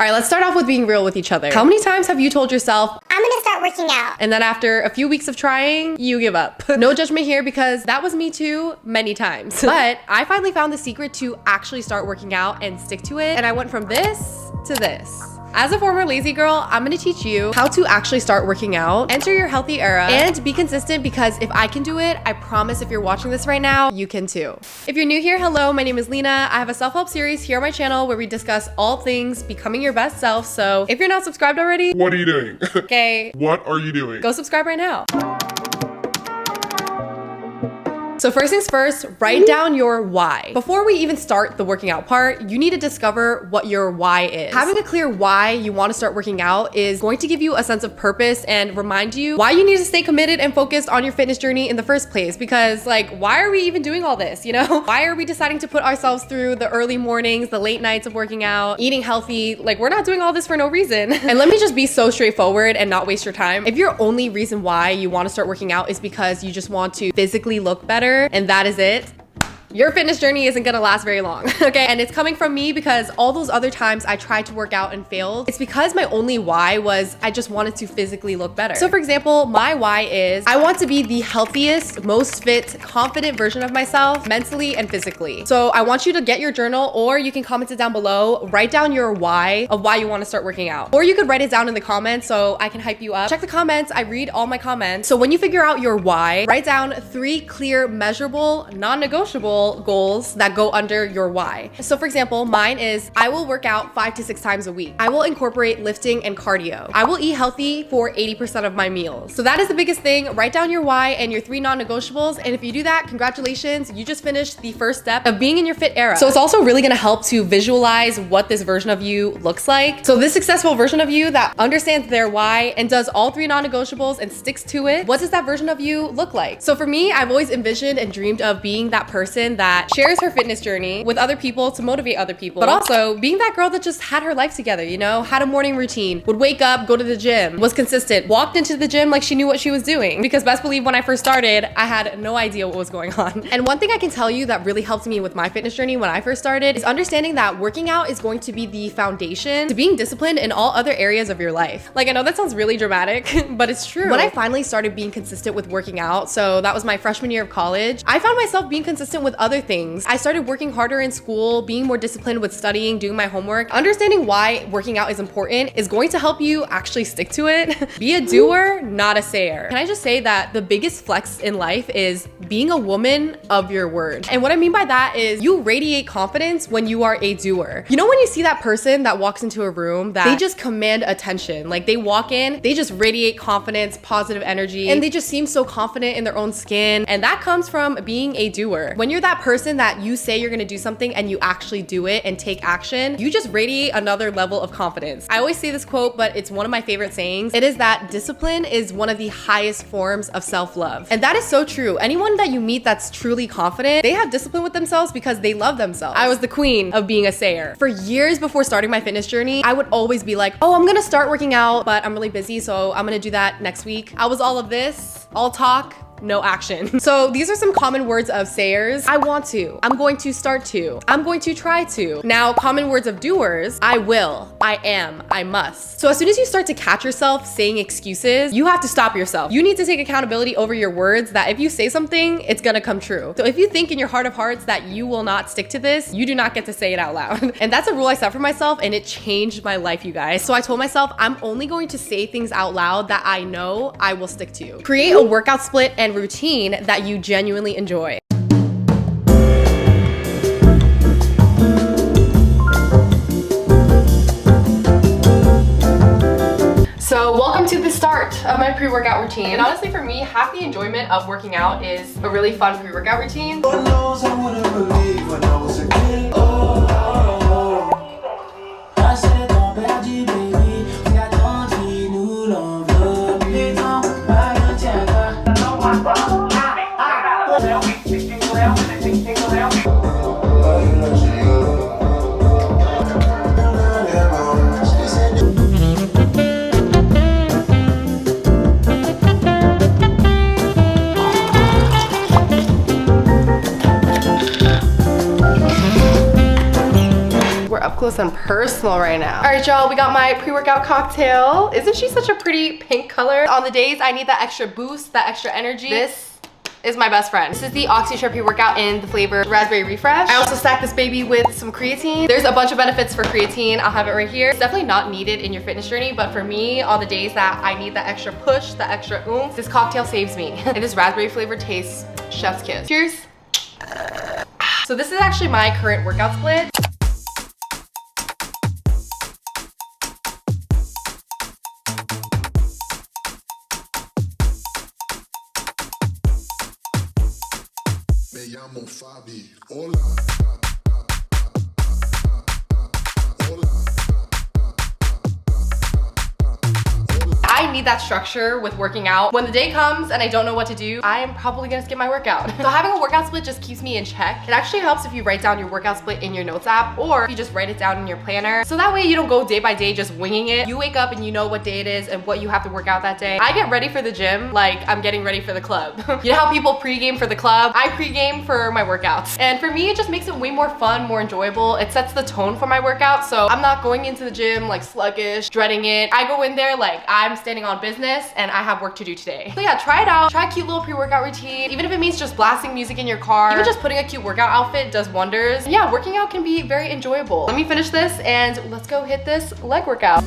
All right, let's start off with being real with each other. How many times have you told yourself, I'm gonna start working out? And then after a few weeks of trying, you give up? No judgment here because that was me too many times. But I finally found the secret to actually start working out and stick to it. And I went from this to this. As a former lazy girl, I'm gonna teach you how to actually start working out, enter your healthy era, and be consistent because if I can do it, I promise if you're watching this right now, you can too. If you're new here, hello, my name is Lena. I have a self-help series here on my channel where we discuss all things becoming your best self. So if you're not subscribed already, what are you doing? Okay. What are you doing? Go subscribe right now. So first things first, write down your why. Before we even start the working out part, you need to discover what your why is. Having a clear why you want to start working out is going to give you a sense of purpose and remind you why you need to stay committed and focused on your fitness journey in the first place. Because like, why are we even doing all this, you know? Why are we deciding to put ourselves through the early mornings, the late nights of working out, eating healthy? Like, we're not doing all this for no reason. And let me just be so straightforward and not waste your time. If your only reason why you want to start working out is because you just want to physically look better, and that is it, your fitness journey isn't gonna last very long, okay? And it's coming from me because all those other times I tried to work out and failed, it's because my only why was I just wanted to physically look better. So for example, my why is I want to be the healthiest, most fit, confident version of myself, mentally and physically. So I want you to get your journal, or you can comment it down below, write down your why of why you wanna start working out. Or you could write it down in the comments so I can hype you up. Check the comments, I read all my comments. So when you figure out your why, write down 3 clear, measurable, non-negotiable goals that go under your why. So for example, mine is I will work out 5 to 6 times a week. I will incorporate lifting and cardio. I will eat healthy for 80% of my meals. So that is the biggest thing. Write down your why and your 3 non-negotiables. And if you do that, congratulations, you just finished the first step of being in your fit era. So it's also really gonna help to visualize what this version of you looks like. So this successful version of you that understands their why and does all 3 non-negotiables and sticks to it, what does that version of you look like? So for me, I've always envisioned and dreamed of being that person that shares her fitness journey with other people to motivate other people, but also being that girl that just had her life together, you know, had a morning routine, would wake up, go to the gym, was consistent, walked into the gym like she knew what she was doing. Because best believe when I first started, I had no idea what was going on. And one thing I can tell you that really helped me with my fitness journey when I first started is understanding that working out is going to be the foundation to being disciplined in all other areas of your life. Like, I know that sounds really dramatic, but it's true. When I finally started being consistent with working out, so that was my freshman year of college, I found myself being consistent with other things. I started working harder in school, being more disciplined with studying, doing my homework. Understanding why working out is important is going to help you actually stick to it. Be a doer, not a sayer. Can I just say that the biggest flex in life is being a woman of your word? And what I mean by that is you radiate confidence when you are a doer. You know when you see that person that walks into a room that they just command attention, like they walk in, they just radiate confidence, positive energy, and they just seem so confident in their own skin. And that comes from being a doer. When you're that person that you say you're gonna do something and you actually do it and take action, you just radiate another level of confidence. I always say this quote, but it's one of my favorite sayings. It is that discipline is one of the highest forms of self-love. And that is so true. Anyone that you meet that's truly confident, they have discipline with themselves because they love themselves. I was the queen of being a sayer. For years before starting my fitness journey, I would always be like, oh, I'm gonna start working out, but I'm really busy, so I'm gonna do that next week. I was all of this, all talk, no action. So these are some common words of sayers. I want to, I'm going to start to, I'm going to try to. Now, common words of doers, I will, I am, I must. So as soon as you start to catch yourself saying excuses, you have to stop yourself. You need to take accountability over your words that if you say something, it's gonna come true. So if you think in your heart of hearts that you will not stick to this, you do not get to say it out loud. And that's a rule I set for myself and it changed my life, you guys. So I told myself I'm only going to say things out loud that I know I will stick to. Create a workout split and routine that you genuinely enjoy. So welcome to the start of my pre-workout routine. And honestly for me, half the enjoyment of working out is a really fun pre-workout routine. Lord knows I wouldn't believe when I was a kid. I said, don't bad you, baby. We got don't need new love. Please don't buy no checker. close and personal right now. All right, y'all, we got my pre-workout cocktail. Isn't she such a pretty pink color? On the days I need that extra boost, that extra energy, this is my best friend. This is the OxyShare pre-workout in the flavor Raspberry Refresh. I also stacked this baby with some creatine. There's a bunch of benefits for creatine. I'll have it right here. It's definitely not needed in your fitness journey, but for me, on the days that I need that extra push, that extra oomph, this cocktail saves me. And this raspberry flavor tastes chef's kiss. Cheers. So this is actually my current workout split. Me llamo Fabi. Hola. I need that structure with working out. When the day comes and I don't know what to do, I am probably gonna skip my workout. So having a workout split just keeps me in check. It actually helps if you write down your workout split in your notes app, or if you just write it down in your planner. So that way you don't go day by day just winging it. You wake up and you know what day it is and what you have to work out that day. I get ready for the gym like I'm getting ready for the club. You know how people pregame for the club? I pregame for my workouts. And for me, it just makes it way more fun, more enjoyable. It sets the tone for my workout. So I'm not going into the gym like sluggish, dreading it. I go in there like I'm standing on business and I have work to do today. So yeah, try it out. Try a cute little pre-workout routine. Even if it means just blasting music in your car, even just putting a cute workout outfit does wonders. And yeah, working out can be very enjoyable. Let me finish this and let's go hit this leg workout.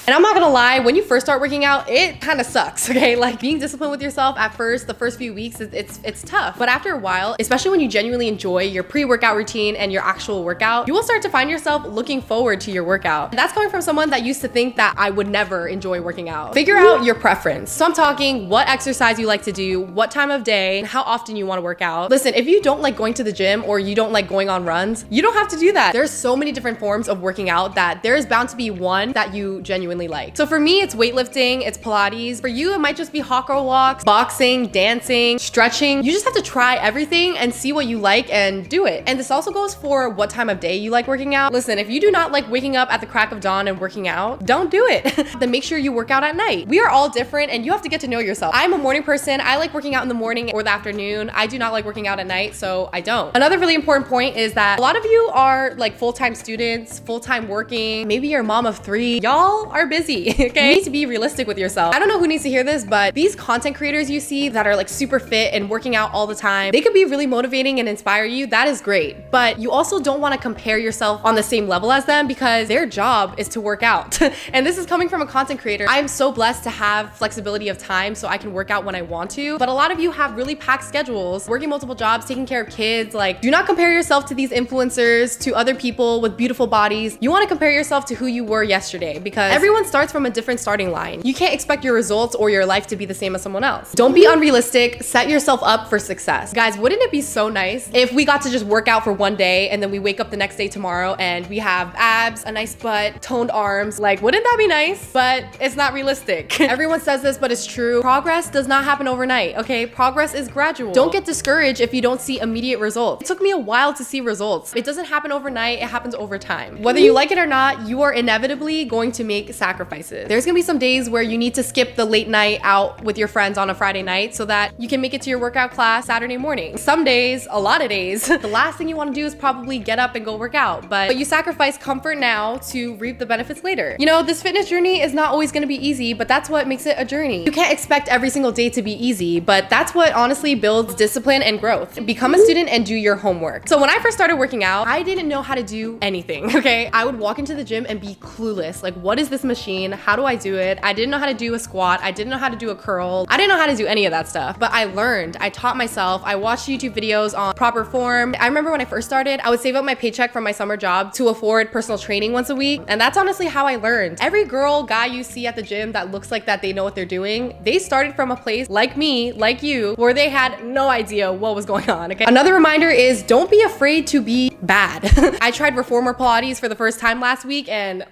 And I'm not gonna lie, when you first start working out, it kind of sucks, okay? Like being disciplined with yourself at first, the first few weeks, it's tough. But after a while, especially when you genuinely enjoy your pre-workout routine and your actual workout, you will start to find yourself looking forward to your workout. And that's coming from someone that used to think that I would never enjoy working out. Figure out your preference. So I'm talking what exercise you like to do, what time of day, and how often you wanna work out. Listen, if you don't like going to the gym or you don't like going on runs, you don't have to do that. There's so many different forms of working out that there is bound to be one that you genuinely like. So for me, it's weightlifting, it's Pilates. For you, it might just be hot girl walks, boxing, dancing, stretching. You just have to try everything and see what you like and do it. And this also goes for what time of day you like working out. Listen, if you do not like waking up at the crack of dawn and working out, don't do it. Then make sure you work out at night. We are all different and you have to get to know yourself. I'm a morning person. I like working out in the morning or the afternoon. I do not like working out at night, so I don't. Another really important point is that a lot of you are like full-time students, full-time working. Maybe you're a mom of 3. Y'all are busy. Okay? You need to be realistic with yourself. I don't know who needs to hear this, but these content creators you see that are like super fit and working out all the time, they could be really motivating and inspire you. That is great. But you also don't want to compare yourself on the same level as them because their job is to work out. And this is coming from a content creator. I am so blessed to have flexibility of time so I can work out when I want to. But a lot of you have really packed schedules, working multiple jobs, taking care of kids. Like, do not compare yourself to these influencers, to other people with beautiful bodies. You want to compare yourself to who you were yesterday because everyone starts from a different starting line. You can't expect your results or your life to be the same as someone else. Don't be unrealistic. Set yourself up for success. Guys, wouldn't it be so nice if we got to just work out for one day and then we wake up the next day tomorrow and we have abs, a nice butt, toned arms? Like, wouldn't that be nice? But it's not realistic. Everyone says this, but it's true. Progress does not happen overnight, okay? Progress is gradual. Don't get discouraged if you don't see immediate results. It took me a while to see results. It doesn't happen overnight. It happens over time. Whether you like it or not, you are inevitably going to make sacrifices. There's gonna be some days where you need to skip the late night out with your friends on a Friday night so that you can make it to your workout class Saturday morning. Some days, a lot of days, the last thing you want to do is probably get up and go work out, but you sacrifice comfort now to reap the benefits later. You know, this fitness journey is not always going to be easy, but that's what makes it a journey. You can't expect every single day to be easy, but that's what honestly builds discipline and growth. Become a student and do your homework. So when I first started working out, I didn't know how to do anything, okay? I would walk into the gym and be clueless. Like, what is this machine. How do I do it? I didn't know how to do a squat. I didn't know how to do a curl. I didn't know how to do any of that stuff, but I learned. I taught myself. I watched YouTube videos on proper form. I remember when I first started, I would save up my paycheck from my summer job to afford personal training once a week. And that's honestly how I learned. Every girl, guy you see at the gym that looks like that they know what they're doing, they started from a place like me, like you, where they had no idea what was going on, okay? Another reminder is don't be afraid to be bad. I tried reformer Pilates for the first time last week and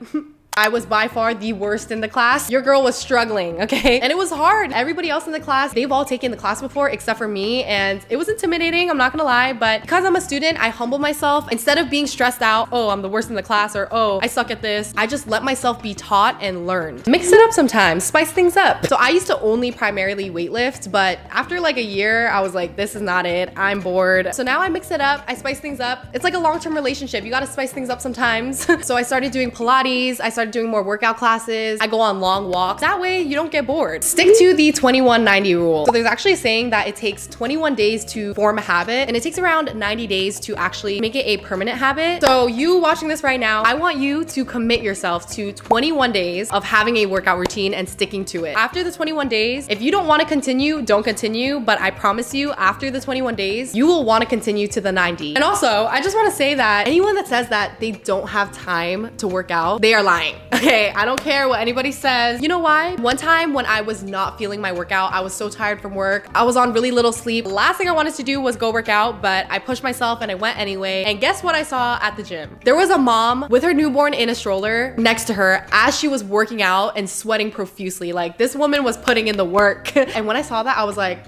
I was by far the worst in the class. Your girl was struggling, okay? And it was hard. Everybody else in the class, they've all taken the class before except for me, and it was intimidating, I'm not gonna lie, but because I'm a student, I humble myself. Instead of being stressed out, oh, I'm the worst in the class, or oh, I suck at this, I just let myself be taught and learned. Mix it up sometimes, spice things up. So I used to only primarily weightlift, but after like a year, I was like, this is not it, I'm bored. So now I mix it up, I spice things up. It's like a long-term relationship, you gotta spice things up sometimes. So I started doing Pilates, I started doing more workout classes. I go on long walks. That way you don't get bored. Stick to the 21-90 rule. So there's actually a saying that it takes 21 days to form a habit and it takes around 90 days to actually make it a permanent habit. So you watching this right now, I want you to commit yourself to 21 days of having a workout routine and sticking to it. After the 21 days, if you don't want to continue, don't continue, but I promise you after the 21 days, you will want to continue to the 90. And also, I just want to say that anyone that says that they don't have time to work out, they are lying. Okay, I don't care what anybody says. You know why? One time when I was not feeling my workout, I was so tired from work. I was on really little sleep. The last thing I wanted to do was go work out, but I pushed myself and I went anyway. And guess what I saw at the gym? There was a mom with her newborn in a stroller next to her as she was working out and sweating profusely. Like this woman was putting in the work. And when I saw that, I was like,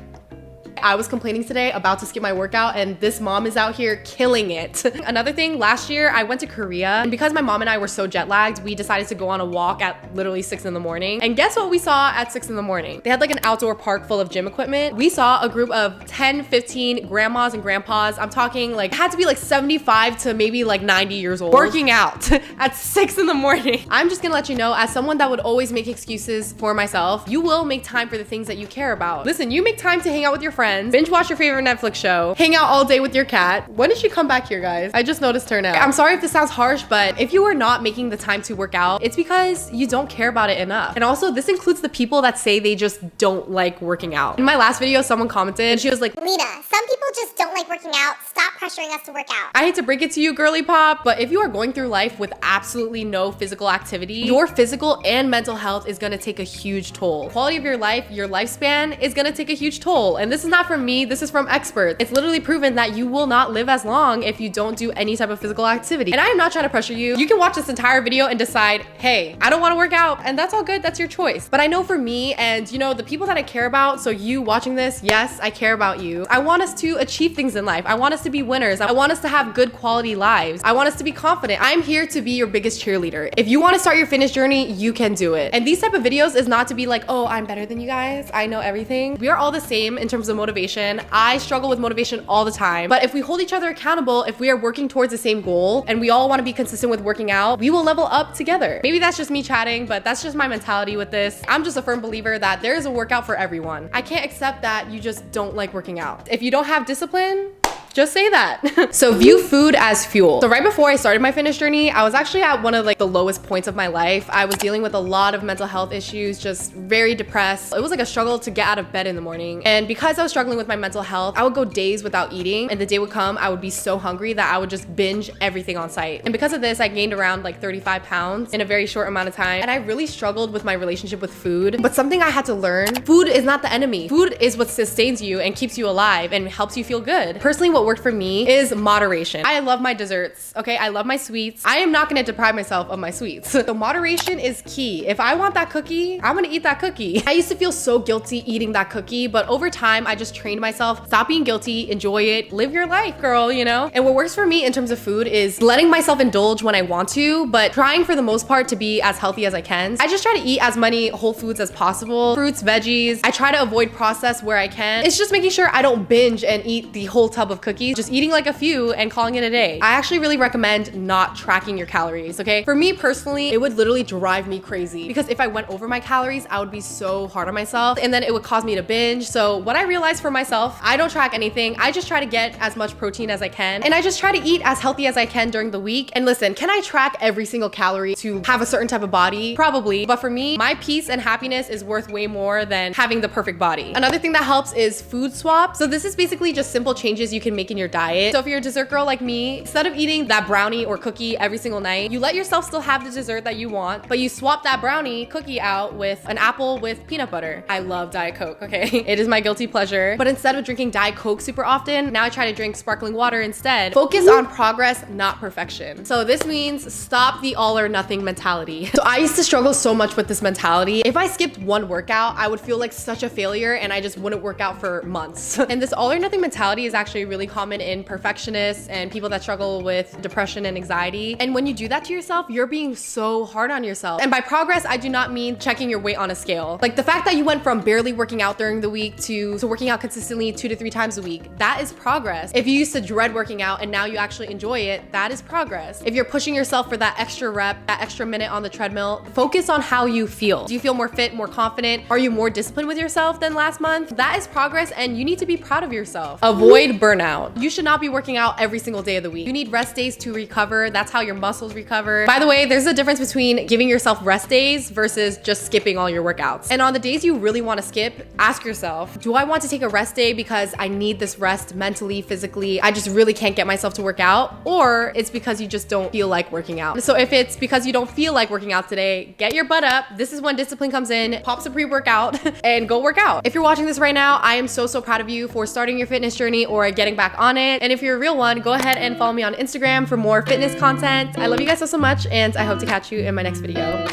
I was complaining today about to skip my workout and this mom is out here killing it. Another thing, last year I went to Korea and because my mom and I were so jet lagged, we decided to go on a walk at literally 6 in the morning. And guess what we saw at 6 in the morning? They had like an outdoor park full of gym equipment. We saw a group of 10, 15 grandmas and grandpas. I'm talking like, it had to be like 75 to maybe like 90 years old, working out at 6 in the morning. I'm just gonna let you know, as someone that would always make excuses for myself, you will make time for the things that you care about. Listen, you make time to hang out with your friends, binge watch your favorite Netflix show, hang out all day with your cat. When did she come back here, guys? I just noticed her now. I'm sorry if this sounds harsh, but if you are not making the time to work out, it's because you don't care about it enough. And also, this includes the people that say they just don't like working out. In my last video, someone commented and she was like, Lena, some people just don't like working out. Stop pressuring us to work out. I hate to break it to you, girly pop, but if you are going through life with absolutely no physical activity, your physical and mental health is gonna take a huge toll. Quality of your life, your lifespan is gonna take a huge toll. And this is not from me, this is from experts. It's literally proven that you will not live as long if you don't do any type of physical activity. And I am not trying to pressure you. You can watch this entire video and decide, hey, I don't wanna work out, and that's all good, that's your choice. But I know for me and you know, the people that I care about, so you watching this, yes, I care about you. I want us to achieve things in life. I want us to be winners. I want us to have good quality lives. I want us to be confident. I'm here to be your biggest cheerleader. If you wanna start your fitness journey, you can do it. And these type of videos is not to be like, oh, I'm better than you guys, I know everything. We are all the same in terms of motivation. I struggle with motivation all the time, but if we hold each other accountable, if we are working towards the same goal and we all want to be consistent with working out, we will level up together. Maybe that's just me chatting, but that's just my mentality with this. I'm just a firm believer that there is a workout for everyone. I can't accept that you just don't like working out. If you don't have discipline, just say that. So view food as fuel. So right before I started my fitness journey, I was actually at one of like the lowest points of my life. I was dealing with a lot of mental health issues, just very depressed. It was like a struggle to get out of bed in the morning. And because I was struggling with my mental health, I would go days without eating, and the day would come, I would be so hungry that I would just binge everything on site. And because of this, I gained around like 35 pounds in a very short amount of time. And I really struggled with my relationship with food. But something I had to learn, food is not the enemy. Food is what sustains you and keeps you alive and helps you feel good. Personally, what worked for me is moderation. I love my desserts, okay? I love my sweets. I am not gonna deprive myself of my sweets. So moderation is key. If I want that cookie, I'm gonna eat that cookie. I used to feel so guilty eating that cookie, but over time, I just trained myself, stop being guilty, enjoy it, live your life, girl, you know? And what works for me in terms of food is letting myself indulge when I want to, but trying for the most part to be as healthy as I can. I just try to eat as many whole foods as possible, fruits, veggies. I try to avoid processed where I can. It's just making sure I don't binge and eat the whole tub of cookies. cookies, just eating like a few and calling it a day. I actually really recommend not tracking your calories, okay? For me personally, it would literally drive me crazy because if I went over my calories, I would be so hard on myself and then it would cause me to binge. So what I realized for myself, I don't track anything. I just try to get as much protein as I can and I just try to eat as healthy as I can during the week. And listen, can I track every single calorie to have a certain type of body? Probably, but for me, my peace and happiness is worth way more than having the perfect body. Another thing that helps is food swap. So this is basically just simple changes you can make in your diet. So if you're a dessert girl like me, instead of eating that brownie or cookie every single night, you let yourself still have the dessert that you want, but you swap that brownie cookie out with an apple with peanut butter. I love Diet Coke, okay? It is my guilty pleasure. But instead of drinking Diet Coke super often, now I try to drink sparkling water instead. Focus on progress, not perfection. So this means stop the all or nothing mentality. So I used to struggle so much with this mentality. If I skipped one workout, I would feel like such a failure and I just wouldn't work out for months. And this all or nothing mentality is actually really common in perfectionists and people that struggle with depression and anxiety. And when you do that to yourself, you're being so hard on yourself. And by progress, I do not mean checking your weight on a scale. Like the fact that you went from barely working out during the week to working out consistently 2 to 3 times a week, that is progress. If you used to dread working out and now you actually enjoy it, that is progress. If you're pushing yourself for that extra rep, that extra minute on the treadmill, focus on how you feel. Do you feel more fit, more confident? Are you more disciplined with yourself than last month? That is progress and you need to be proud of yourself. Avoid burnout. You should not be working out every single day of the week. You need rest days to recover. That's how your muscles recover. By the way, there's a difference between giving yourself rest days versus just skipping all your workouts. And on the days you really want to skip, ask yourself, do I want to take a rest day because I need this rest mentally, physically? I just really can't get myself to work out, or it's because you just don't feel like working out. So if it's because you don't feel like working out today, get your butt up. This is when discipline comes in. Pop some pre-workout and go work out. If you're watching this right now, I am so proud of you for starting your fitness journey or getting back on it. And if you're a real one, go ahead and follow me on Instagram for more fitness content. I love you guys so much and I hope to catch you in my next video.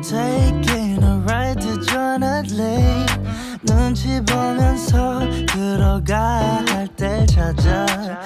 Taking a ride to Jonathan 눈치 보면서 들어가 할 때 찾아